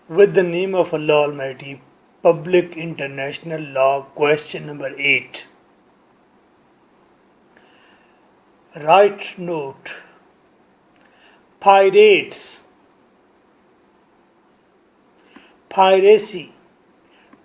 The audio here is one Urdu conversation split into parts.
With the name of Allah Almighty, Public International Law, question number 8. Right note. Pirates, piracy,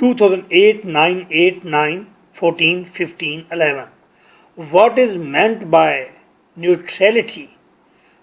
2008, 9, 8, 9, 14, 15, 11. What is meant by neutrality?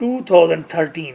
2013,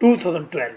2012।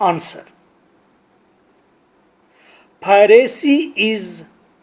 Answer. Piracy is,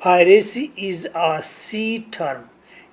Piracy is a sea term.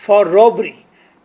For robbery,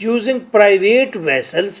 Using private vessels,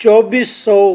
2400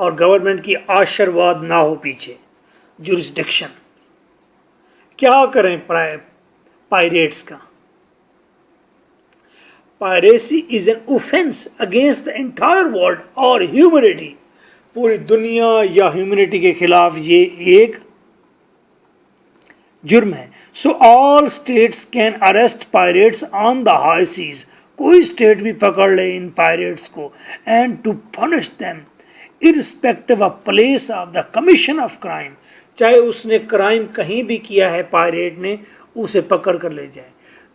اور گورنمنٹ کی آشرواد نہ ہو پیچھے. جورسڈکشن کیا کریں پائریٹس کا. Piracy is an offence against the entire world اور ہیومینٹی. پوری دنیا یا ہیومینٹی کے خلاف یہ ایک جرم ہے. So all states can arrest pirates on the high seas. کوئی اسٹیٹ بھی پکڑ لے ان پائریٹس کو and to punish them irrespective of place of the commission of crime. چاہے اس نے کرائم کہیں بھی کیا ہے پائریٹ نے, اسے پکڑ کر لے جائے.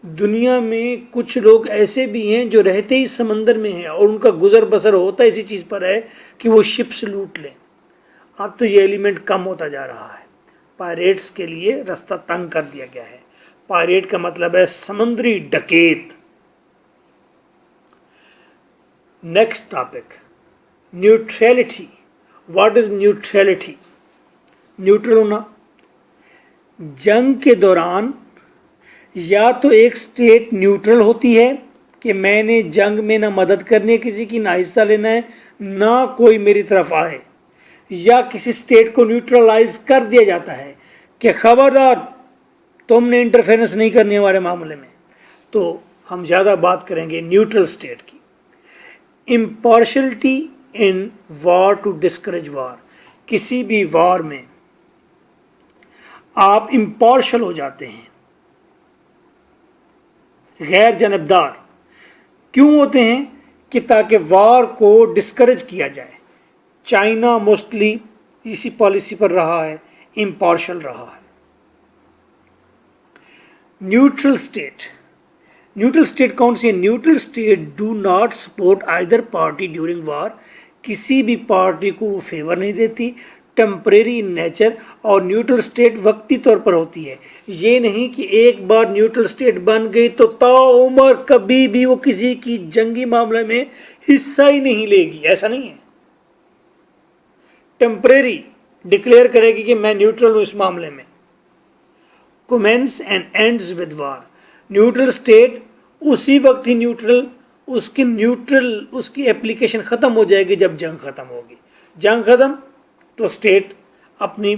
دنیا میں کچھ لوگ ایسے بھی ہیں جو رہتے ہی سمندر میں ہیں اور ان کا گزر بسر ہوتا اسی چیز پر ہے کہ وہ شپس لوٹ لیں. اب تو یہ ایلیمنٹ کم ہوتا جا رہا ہے. پائریٹس کے لیے رستہ تنگ کر دیا گیا ہے. پائریٹ کا مطلب ہے سمندری ڈکیت. Next topic, neutrality. What is neutrality? Neutral ہونا. جنگ کے دوران یا تو ایک سٹیٹ نیوٹرل ہوتی ہے کہ میں نے جنگ میں نہ مدد کرنی کسی کی, نہ حصہ لینا ہے, نہ کوئی میری طرف آئے, یا کسی سٹیٹ کو نیوٹرلائز کر دیا جاتا ہے کہ خبردار تم نے انٹرفیرنس نہیں کرنی ہمارے معاملے میں. تو ہم زیادہ بات کریں گے نیوٹرل سٹیٹ کی. امپارشلٹی ان وار ٹو ڈسکریج وار. کسی بھی وار میں آپ امپارشل ہو جاتے ہیں, غیر جانبدار. کیوں ہوتے ہیں؟ کہ تاکہ وار کو ڈسکریج کیا جائے. چائنا موسٹلی اسی پالیسی پر رہا ہے, امپارشل رہا ہے. Neutral state. نیوٹرل اسٹیٹ کون سی ہے؟ Neutral state do not support either party during war. کسی بھی پارٹی کو وہ فیور نہیں دیتی. ٹیمپریری ان نیچر, اور نیوٹرل اسٹیٹ وقتی طور پر ہوتی ہے. یہ نہیں کہ ایک بار نیوٹرل اسٹیٹ بن گئی تو تا عمر کبھی بھی وہ کسی کی جنگی معاملے میں حصہ ہی نہیں لے گی. ایسا نہیں ہے. ٹیمپریری ڈکلیئر کرے گی کہ میں نیوٹرل ہوں اس معاملے میں. commence and ends with war. Neutral state اسی وقت ہی اس کی اپلیکیشن ختم ہو جائے گی جب جنگ ختم ہوگی. جنگ ختم تو اسٹیٹ اپنی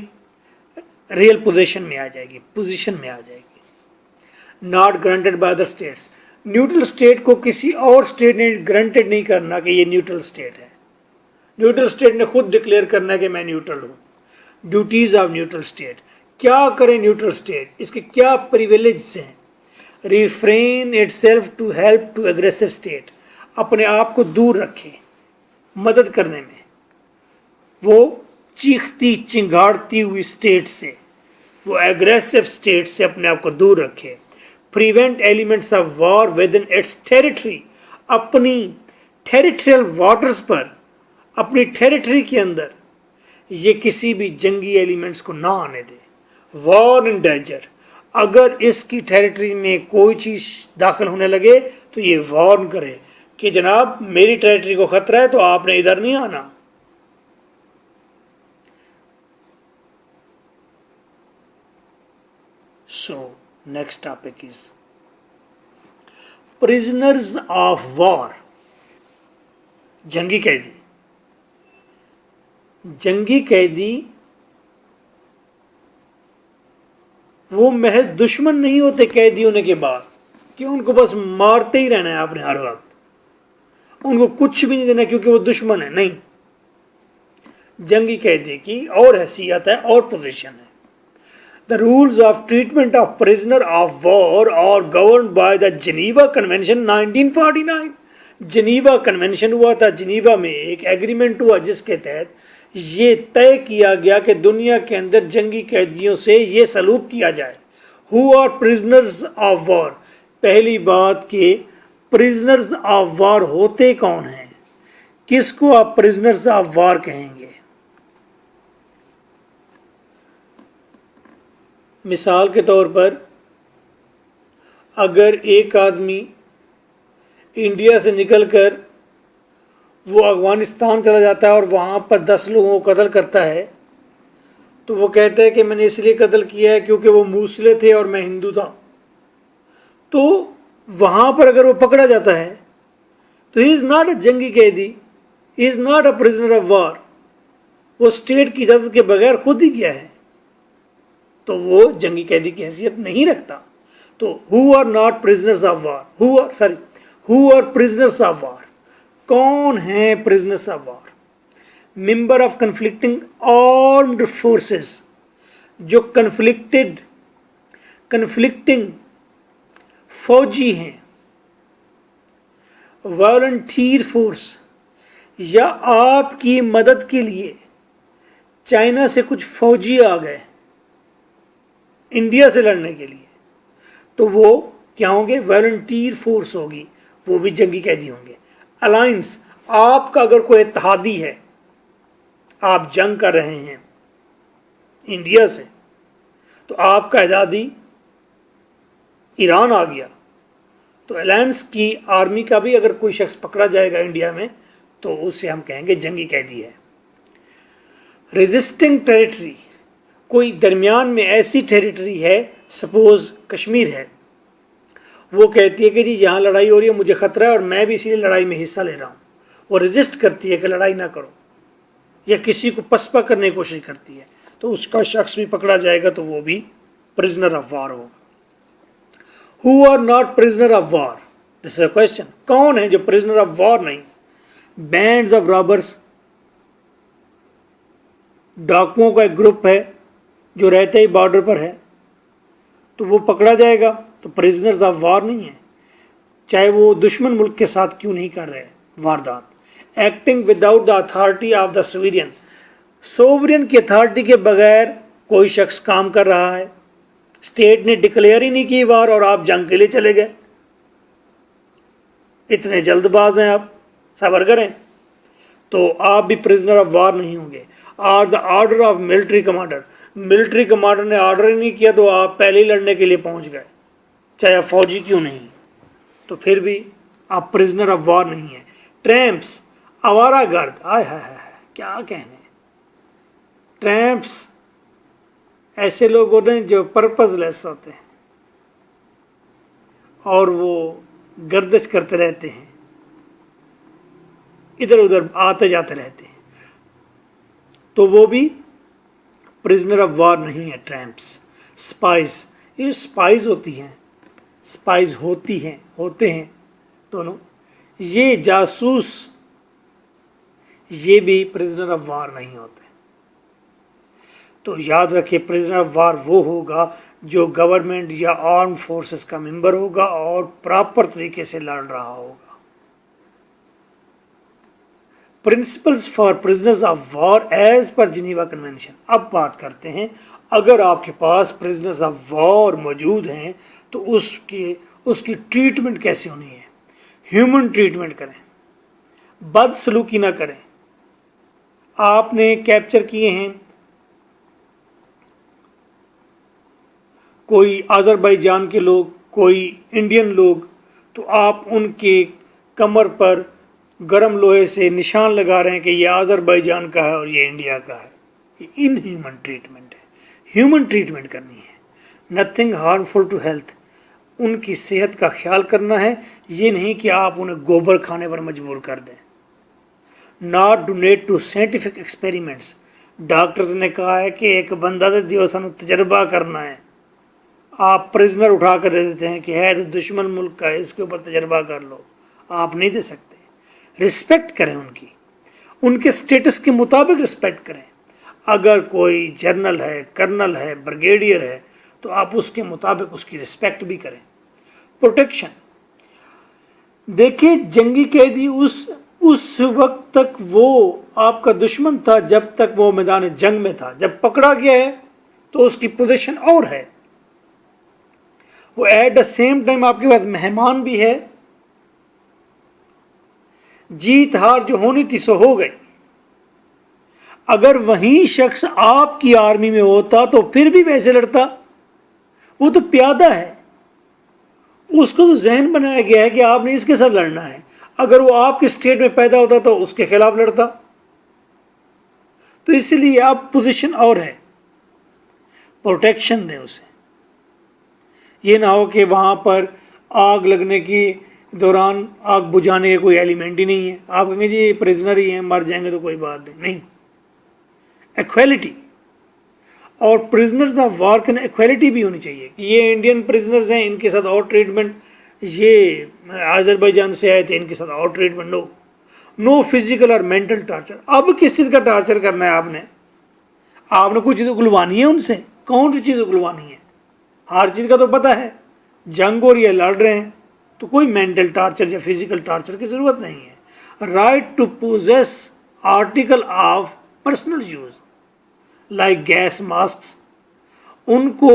ریئل پوزیشن میں آ جائے گی. Not granted by other states. Neutral state کو کسی اور اسٹیٹ نے گرانٹیڈ نہیں کرنا کہ یہ نیوٹرل اسٹیٹ ہے. نیوٹرل اسٹیٹ نے خود ڈکلیئر کرنا ہے کہ میں نیوٹرل ہوں. Duties of neutral state. کیا کرے نیوٹرل اسٹیٹ؟ اس کے کیا پریویلیجز ہیں؟ Refrain itself to help to aggressive state. اپنے آپ کو دور رکھے مدد کرنے میں وہ چیختی چنگاڑتی ہوئی اسٹیٹ سے, وہ ایگریسو اسٹیٹ سے اپنے آپ کو دور رکھے. Prevent elements of war within its territory. اپنی ٹیریٹریل واٹرز پر, اپنی ٹیریٹری کے اندر یہ کسی بھی جنگی ایلیمنٹس کو نہ آنے دے. وار ان ڈینجر. اگر اس کی ٹیریٹری میں کوئی چیز داخل ہونے لگے تو یہ وارن کرے کہ جناب میری ٹیریٹری کو خطرہ ہے تو آپ نے ادھر نہیں آنا. So, next topic is prisoners of war. جنگی قیدی. جنگی قیدی وہ محض دشمن نہیں ہوتے قیدی ہونے کے بعد کہ ان کو بس مارتے ہی رہنا ہے آپ نے ہر وقت, ان کو کچھ بھی نہیں دینا کیونکہ وہ دشمن ہے. نہیں, جنگی قیدی کی اور حیثیت ہے اور پوزیشن ہے. The rules of treatment of prisoner of war are governed by the Geneva Convention 1949. Geneva convention ہوا تھا. جنیوا میں ایک ایگریمنٹ ہوا جس کے تحت یہ طے کیا گیا کہ دنیا کے اندر جنگی قیدیوں سے یہ سلوک کیا جائے. Who are prisoners of war? پہلی بات کہ prisoners of war ہوتے کون ہیں؟ کس کو آپ prisoners of war کہیں گے؟ مثال کے طور پر اگر ایک آدمی انڈیا سے نکل کر وہ افغانستان چلا جاتا ہے اور وہاں پر 10 لوگوں کو قتل کرتا ہے تو وہ کہتا ہے کہ میں نے اس لیے قتل کیا ہے کیونکہ وہ موسلے تھے اور میں ہندو تھا. تو وہاں پر اگر وہ پکڑا جاتا ہے تو ہی از ناٹ اے جنگی قیدی, he is not a prisoner of war. وہ اسٹیٹ کی اجازت کے بغیر خود ہی کیا ہے تو وہ جنگی قیدی کی حیثیت نہیں رکھتا. تو who are not prisoners of war, who are prisoners of war, کون ہیں prisoners of war؟ member of conflicting armed forces، جو conflicting فوجی ہیں، volunteer force، یا آپ کی مدد کے لیے چائنا سے کچھ فوجی آ گئے انڈیا سے لڑنے کے لیے، تو وہ کیا ہوں گے؟ والنٹیر فورس ہوگی، وہ بھی جنگی قیدی ہوں گے. الائنس، آپ کا اگر کوئی اتحادی ہے، آپ جنگ کر رہے ہیں انڈیا سے، تو آپ کا اتحادی ایران آ گیا، تو الائنس کی آرمی کا بھی اگر کوئی شخص پکڑا جائے گا انڈیا میں تو اسے ہم کہیں گے جنگی قیدی ہے. ریزسٹنگ ٹیریٹری، کوئی درمیان میں ایسی ٹیریٹری ہے، سپوز کشمیر ہے، وہ کہتی ہے کہ جی یہاں لڑائی ہو رہی ہے، مجھے خطرہ ہے اور میں بھی اسی لیے لڑائی میں حصہ لے رہا ہوں، وہ ریزسٹ کرتی ہے کہ لڑائی نہ کرو، یا کسی کو پسپا کرنے کی کوشش کرتی ہے، تو اس کا شخص بھی پکڑا جائے گا تو وہ بھی پرزنر آف وار ہوگا. Who are not prisoner of war? This is a question. کون ہیں جو prisoner of war نہیں؟ Bands of robbers، ڈاکوؤں کا ایک گروپ ہے جو رہتے ہی بارڈر پر ہے، تو وہ پکڑا جائے گا تو پرزنرز آف وار نہیں ہے، چاہے وہ دشمن ملک کے ساتھ کیوں نہیں کر رہے واردات. Acting without the authority of the sovereign, sovereign کی اتھارٹی کے بغیر کوئی شخص کام کر رہا ہے، اسٹیٹ نے ڈکلیئر ہی نہیں کی وار اور آپ جنگ کے لیے چلے گئے، اتنے جلد باز ہیں آپ، صبر کریں، تو آپ بھی پرزنر آف وار نہیں ہوں گے. اور the order of military commander, military commander نے آرڈر ہی نہیں کیا تو آپ پہلے ہی لڑنے کے لیے پہنچ گئے، چاہے آپ فوجی کیوں نہیں، تو پھر بھی آپ پرزنر آف وار نہیں ہیں. ٹریمپس، آوارہ گرد، آئے ہائے کیا کہنے، ٹریمپس ایسے لوگ ہوتے ہیں جو پرپز لیس ہوتے ہیں اور وہ گردش کرتے رہتے ہیں، ادھر ادھر آتے جاتے رہتے ہیں، تو وہ بھی پرزنر آف وار نہیں ہے. ٹریمپس. سپائز، یہ سپائز ہوتی ہیں، سپائز ہوتے ہیں دونوں، یہ جاسوس، یہ بھی پرزنر آف وار نہیں ہوتے. تو یاد رکھیں پرزنر آف وار وہ ہوگا جو گورنمنٹ یا آرم فورسز کا ممبر ہوگا اور پراپر طریقے سے لڑ رہا ہوگا. Principles for prisoners of war as per Geneva convention. اب بات کرتے ہیں اگر آپ کے پاس پرزنرز آف وار موجود ہیں تو اس کی ٹریٹمنٹ کیسے ہونی ہے؟ ہیومن ٹریٹمنٹ کریں، بد سلوکی نہ کریں. آپ نے کیپچر کیے ہیں کوئی آذربائیجان کے لوگ، کوئی انڈین لوگ، تو آپ ان کے کمر پر گرم لوہے سے نشان لگا رہے ہیں کہ یہ آذربائیجان کا ہے اور یہ انڈیا کا ہے. یہ ان ہیومن ٹریٹمنٹ ہے. ہیومن ٹریٹمنٹ کرنی ہے، نتھنگ ہارمفل ٹو ہیلتھ، ان کی صحت کا خیال کرنا ہے، یہ نہیں کہ آپ انہیں گوبر کھانے پر مجبور کر دیں. Not donate to scientific experiments, doctors نے کہا ہے کہ ایک بندہ دے دیو سانو تجربہ کرنا ہے، آپ پرزنر اٹھا کر دے دیتے ہیں کہ ہے تو دشمن ملک کا ہے، اس کے اوپر تجربہ کر لو، آپ نہیں دے سکتے. رسپیکٹ کریں ان کے سٹیٹس کے مطابق رسپیکٹ کریں. اگر کوئی جنرل ہے، کرنل ہے، بریگیڈیئر ہے تو آپ اس کے مطابق اس کی رسپیکٹ بھی کریں. پروٹیکشن، دیکھیں جنگی قیدی اس وقت تک وہ آپ کا دشمن تھا جب تک وہ میدان جنگ میں تھا، جب پکڑا گیا ہے تو اس کی پوزیشن اور ہے، وہ ایٹ دا سیم ٹائم آپ کے پاس مہمان بھی ہے. جیت ہار جو ہونی تھی سو ہو گئی. اگر وہی شخص آپ کی آرمی میں ہوتا تو پھر بھی ویسے لڑتا، وہ تو پیادہ ہے، اس کو تو ذہن بنایا گیا ہے کہ آپ نے اس کے ساتھ لڑنا ہے. اگر وہ آپ کے اسٹیٹ میں پیدا ہوتا تو اس کے خلاف لڑتا. تو اس لیے اب پوزیشن اور ہے، پروٹیکشن دیں اسے. یہ نہ ہو کہ وہاں پر آگ لگنے کی دوران آگ بجھانے کے کوئی ایلیمنٹ ہی نہیں ہے، آپ کہیں گے جی پریزنر ہی ہیں، مر جائیں گے تو کوئی بات نہیں. ایکویلٹی، اور پرزنرز آف وار کے ایکویلٹی بھی ہونی چاہیے کہ یہ انڈین پرزنرز ہیں، ان کے ساتھ اور ٹریٹمنٹ، یہ آذربائیجان سے آئے تھے ان کے ساتھ اور ٹریٹمنٹ، نو فزیکل اور مینٹل ٹارچر۔ اب کس چیز کا ٹارچر کرنا ہے آپ نے کوئی چیز اگلوانی ہے ان سے، کون سی چیز اگلوانی ہے؟ ہر چیز کا تو پتہ ہے، جنگ اور یہ لڑ رہے ہیں تو کوئی مینٹل ٹارچر یا فزیکل ٹارچر کی ضرورت نہیں ہے۔ Right to possess article of personal use like gas masks, ان کو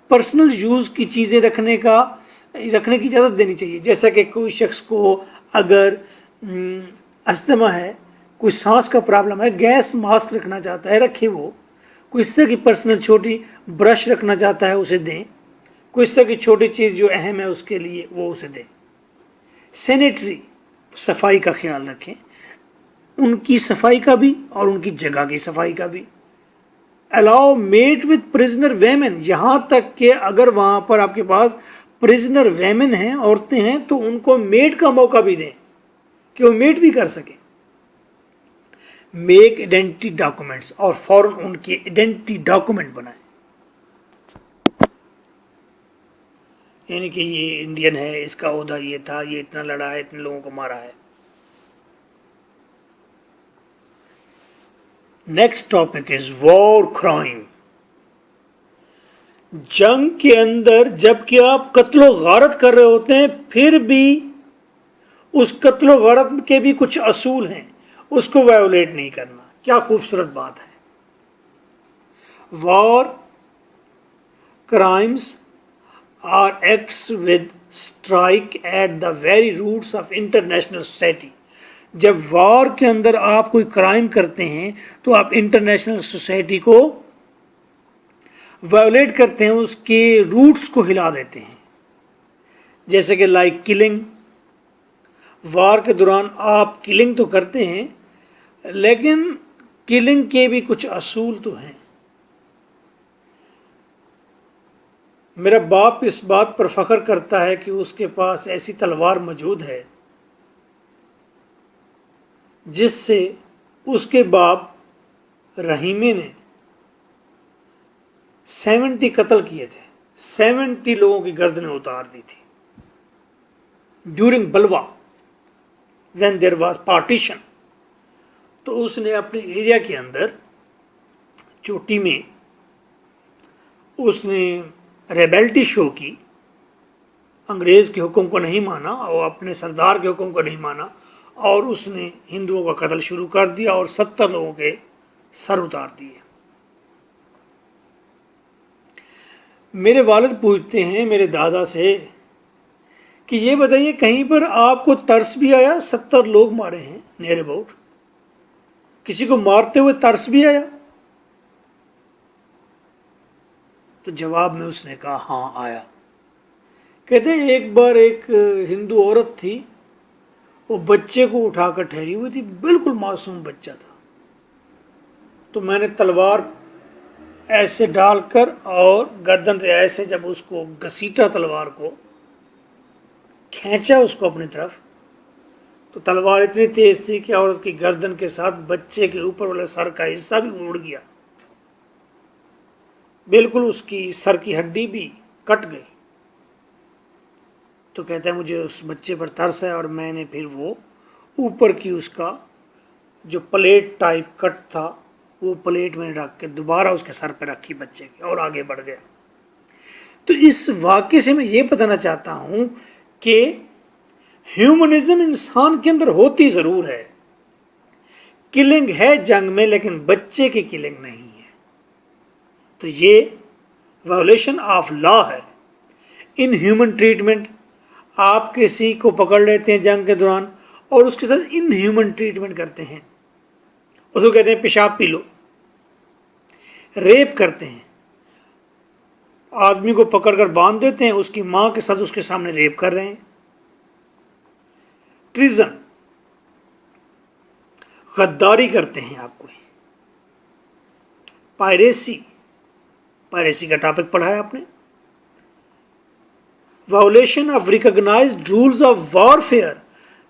پرسنل یوز کی چیزیں رکھنے کی اجازت دینی چاہیے، جیسا کہ کوئی شخص کو اگر استھما ہے، کوئی سانس کا پرابلم ہے، گیس ماسک رکھنا چاہتا ہے رکھے، وہ کوئی اس طرح کی پرسنل چھوٹی برش رکھنا چاہتا ہے اسے دیں، کوئی اس طرح کی چھوٹی چیز جو اہم ہے اس کے لیے وہ اسے دیں۔ سینیٹری، صفائی کا خیال رکھیں، ان کی صفائی کا بھی اور ان کی جگہ کی صفائی کا بھی۔ الاؤ میٹ وتھ پرزنر ویمن، یہاں تک کہ اگر وہاں پر آپ کے پاس پرزنر ویمن ہیں، عورتیں ہیں، تو ان کو میٹ کا موقع بھی دیں کہ وہ میٹ بھی کر سکیں۔ میک آئیڈینٹی ڈاکومنٹس، اور فوراً ان کی آئیڈینٹی ڈاکومنٹ بنائیں، یعنی کہ یہ انڈین ہے، اس کا عہدہ یہ تھا، یہ اتنا لڑا ہے، اتنے لوگوں کو مارا ہے۔ Next topic is war crime. جنگ کے اندر جب کہ آپ قتل و غارت کر رہے ہوتے ہیں، پھر بھی اس قتل و غارت کے بھی کچھ اصول ہیں، اس کو وائیولیٹ نہیں کرنا۔ کیا خوبصورت بات ہے۔ War crimes are acts with strike at the very roots of international society. جب وار کے اندر آپ کوئی کرائم کرتے ہیں تو آپ انٹرنیشنل سوسائٹی کو وائیولیٹ کرتے ہیں، اس کے روٹس کو ہلا دیتے ہیں، جیسے کہ لائک کلنگ۔ وار کے دوران آپ کلنگ تو کرتے ہیں، لیکن کلنگ کے بھی کچھ اصول تو ہیں۔ میرا باپ اس بات پر فخر کرتا ہے کہ اس کے پاس ایسی تلوار موجود ہے جس سے اس کے باپ رحیمے نے 70 قتل کیے تھے، 70 لوگوں کی گردنیں اتار دی تھی ڈیورنگ بلوا وین دیر واز پارٹیشن۔ تو اس نے اپنے ایریا کے اندر چوٹی میں اس نے ریبیلٹی شو کی، انگریز کے حکم کو نہیں مانا اور اپنے سردار کے حکم کو نہیں مانا، اور اس نے ہندوؤں کا قتل شروع کر دیا اور 70 لوگوں کے سر اتار دیے۔ میرے والد پوچھتے ہیں میرے دادا سے کہ یہ بتائیے کہیں پر آپ کو ترس بھی آیا؟ 70 لوگ مارے ہیں نیئر اباؤٹ، کسی کو مارتے ہوئے ترس بھی آیا؟ تو جواب میں اس نے کہا ہاں آیا۔ کہتے ہیں ایک بار ایک ہندو عورت تھی، وہ بچے کو اٹھا کر ٹھہری ہوئی تھی، بالکل معصوم بچہ تھا، تو میں نے تلوار ایسے ڈال کر اور گردن سے ایسے جب اس کو گھسیٹا، تلوار کو کھینچا اس کو اپنی طرف، تو تلوار اتنی تیز تھی کہ عورت کی گردن کے ساتھ بچے کے اوپر والے سر کا حصہ بھی اڑ گیا، بالکل اس کی سر کی ہڈی بھی کٹ گئی۔ تو کہتا ہے مجھے اس بچے پر ترس ہے، اور میں نے پھر وہ اوپر کی اس کا جو پلیٹ ٹائپ کٹ تھا، وہ پلیٹ میں رکھ کے دوبارہ اس کے سر پہ رکھی بچے کی، اور آگے بڑھ گیا۔ تو اس واقعے سے میں یہ بتانا چاہتا ہوں کہ ہیومنزم انسان کے اندر ہوتی ضرور ہے، کلنگ ہے جنگ میں، لیکن بچے کی کلنگ نہیں ہے۔ تو یہ وائولیشن آف لا ہے۔ ان ہیومن ٹریٹمنٹ، آپ کسی کو پکڑ لیتے ہیں جنگ کے دوران اور اس کے ساتھ ان ہیومن ٹریٹمنٹ کرتے ہیں، اس کو کہتے ہیں پیشاب پی لو۔ ریپ کرتے ہیں، آدمی کو پکڑ کر باندھ دیتے ہیں، اس کی ماں کے ساتھ اس کے سامنے ریپ کر رہے ہیں۔ ٹریزن، غداری کرتے ہیں آپ کو۔ پائریسی کا ٹاپک پڑھا ہے آپ نے۔ Violation of recognised rules of warfare,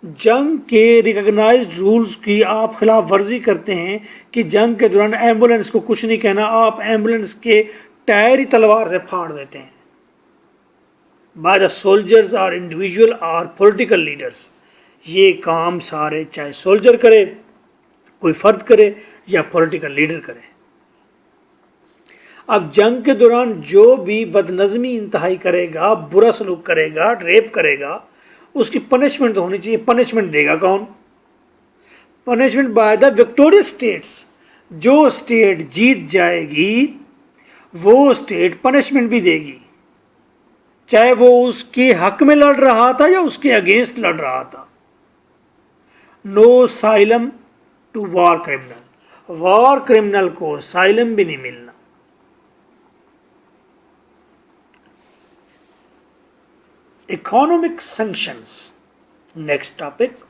جنگ کے ریکگنائزڈ رولز کی آپ خلاف ورزی کرتے ہیں کہ جنگ کے دوران ایمبولینس کو کچھ نہیں کہنا، آپ ایمبولینس کے ٹائر ہی تلوار سے پھاڑ دیتے ہیں. بائی دا سولجرز اور انڈیویجول اور پولیٹیکل لیڈرز. یہ کام سارے چاہے سولجر کرے، کوئی فرد کرے یا پولیٹیکل لیڈر کرے. اب جنگ کے دوران جو بھی بد نظمی انتہائی کرے گا، برا سلوک کرے گا، ریپ کرے گا، اس کی پنشمنٹ ہونی چاہیے. پنشمنٹ دے گا کون؟ Punishment by the victorious states. جو اسٹیٹ جیت جائے گی وہ اسٹیٹ پنشمنٹ بھی دے گی، چاہے وہ اس کے حق میں لڑ رہا تھا یا اس کے اگینسٹ لڑ رہا تھا. No asylum to war criminal. War criminal کو سائلم بھی نہیں ملنا. Economic sanctions. Next topic,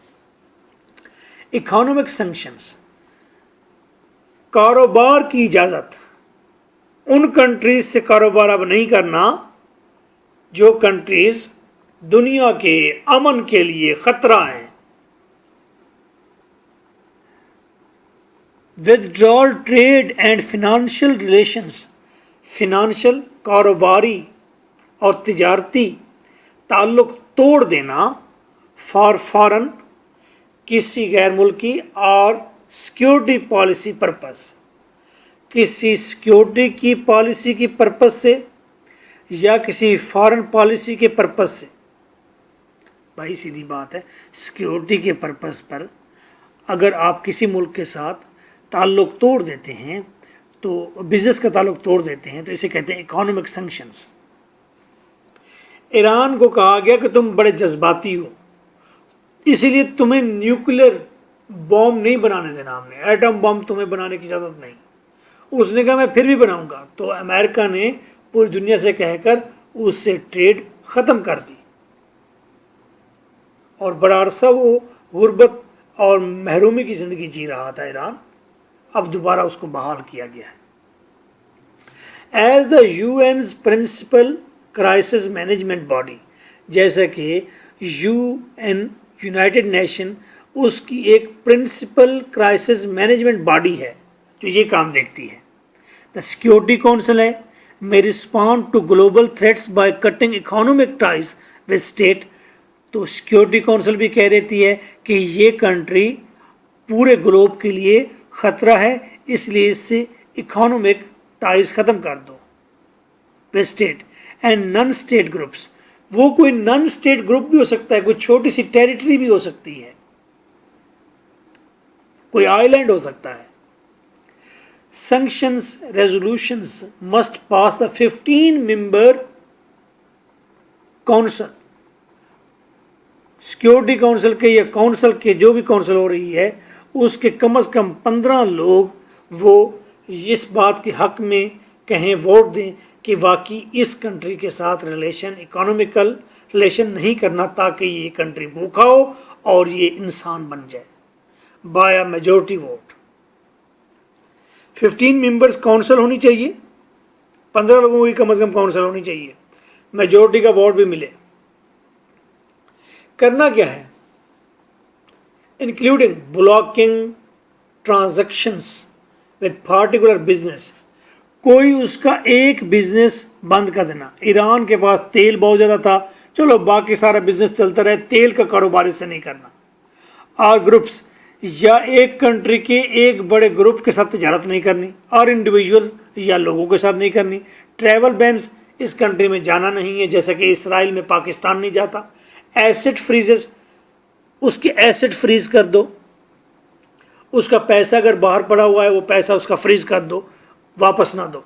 economic sanctions. کاروبار کی اجازت. ان کنٹریز سے کاروبار اب نہیں کرنا جو کنٹریز دنیا کے امن کے لیے خطرہ ہیں. withdrawal trade and financial relations. Financial, کاروباری اور تجارتی تعلق توڑ دینا فار فارن، کسی غیر ملکی اور سیکیورٹی پالیسی پرپس. کسی سیکیورٹی کی پالیسی کی پرپس سے یا کسی فارن پالیسی کے پرپس سے. بھائی سیدھی بات ہے، سیکیورٹی کے پرپس پر اگر آپ کسی ملک کے ساتھ تعلق توڑ دیتے ہیں تو بزنس کا تعلق توڑ دیتے ہیں تو اسے کہتے ہیں اکانومک سینکشنز. ایران کو کہا گیا کہ تم بڑے جذباتی ہو، اسی لیے تمہیں نیوکلیر بوم نہیں بنانے دینا، ہم نے ایٹم بم تمہیں بنانے کی اجازت نہیں. اس نے کہا میں پھر بھی بناؤں گا، تو امریکہ نے پوری دنیا سے کہہ کر اس سے ٹریڈ ختم کر دی، اور بڑا عرصہ وہ غربت اور محرومی کی زندگی جی رہا تھا ایران. اب دوبارہ اس کو بحال کیا گیا ہے. As the U N's principal crisis management body. جیسا کہ یو این یونائٹڈ نیشن اس کی ایک پرنسپل کرائسس مینجمنٹ باڈی ہے جو یہ کام دیکھتی ہے. دا سیکیورٹی کونسل ہے، in respond to global threats by cutting economic ties with state. تو سیکیورٹی کونسل بھی کہہ دیتی ہے کہ یہ کنٹری پورے گلوب کے لیے خطرہ ہے، اس لیے اس سے اکانومک ٹائز ختم کر دو with state. And non state groups. وہ کوئی نان اسٹیٹ گروپ بھی ہو سکتا ہے، کوئی چھوٹی سی ٹیریٹری بھی ہو سکتی ہے، کوئی آئی لینڈ ہو سکتا ہے. سینکشنز ریزولوشنز مسٹ پاس دا 15 ممبر کونسل. سیکیورٹی کونسل کے یا کونسل کے جو بھی کونسل ہو رہی ہے اس کے کم از کم 15 لوگ وہ اس بات کے حق میں کہیں، ووٹ دیں کہ واقعی اس کنٹری کے ساتھ ریلیشن، اکانومیکل ریلیشن نہیں کرنا تاکہ یہ کنٹری بھوکا ہو اور یہ انسان بن جائے بایا میجورٹی ووٹ. 15 ممبرز کونسل ہونی چاہیے، 15 لوگوں کی کم از کم کونسل ہونی چاہیے، میجورٹی کا ووٹ بھی ملے. کرنا کیا ہے؟ Including blocking transactions with particular business. کوئی اس کا ایک بزنس بند کر دینا. ایران کے پاس تیل بہت زیادہ تھا، چلو باقی سارا بزنس چلتا رہے، تیل کا کاروبار اس سے نہیں کرنا. اور گروپس، یا ایک کنٹری کے ایک بڑے گروپ کے ساتھ تجارت نہیں کرنی، اور انڈیویجولز یا لوگوں کے ساتھ نہیں کرنی. ٹریول بینز، اس کنٹری میں جانا نہیں ہے، جیسا کہ اسرائیل میں پاکستان نہیں جاتا. ایسٹ فریزز، اس کے ایسٹ فریز کر دو، اس کا پیسہ اگر باہر پڑا ہوا ہے وہ پیسہ اس کا فریز کر دو، واپس نہ دو.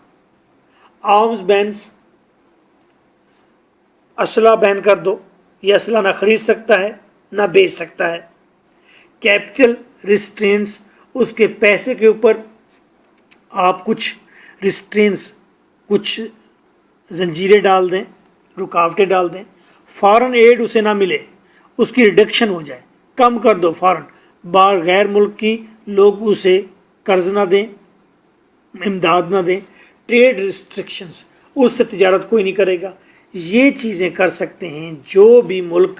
آرمز بینز، اسلحہ بین کر دو، یہ اسلحہ نہ خرید سکتا ہے نہ بیچ سکتا ہے. کیپٹل ریسٹرینس، اس کے پیسے کے اوپر آپ کچھ ریسٹرینس، کچھ زنجیریں ڈال دیں، رکاوٹیں ڈال دیں. فارن ایڈ اسے نہ ملے، اس کی ریڈکشن ہو جائے، کم کر دو. فارن باہر غیر ملکی لوگ اسے قرض نہ دیں، امداد نہ دیں. ٹریڈ ریسٹرکشنز، اس سے تجارت کوئی نہیں کرے گا. یہ چیزیں کر سکتے ہیں جو بھی ملک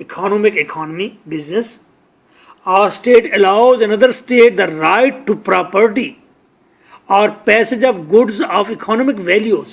economic economy business. Our state allows another state the right to property or passage of goods of economic values.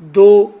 2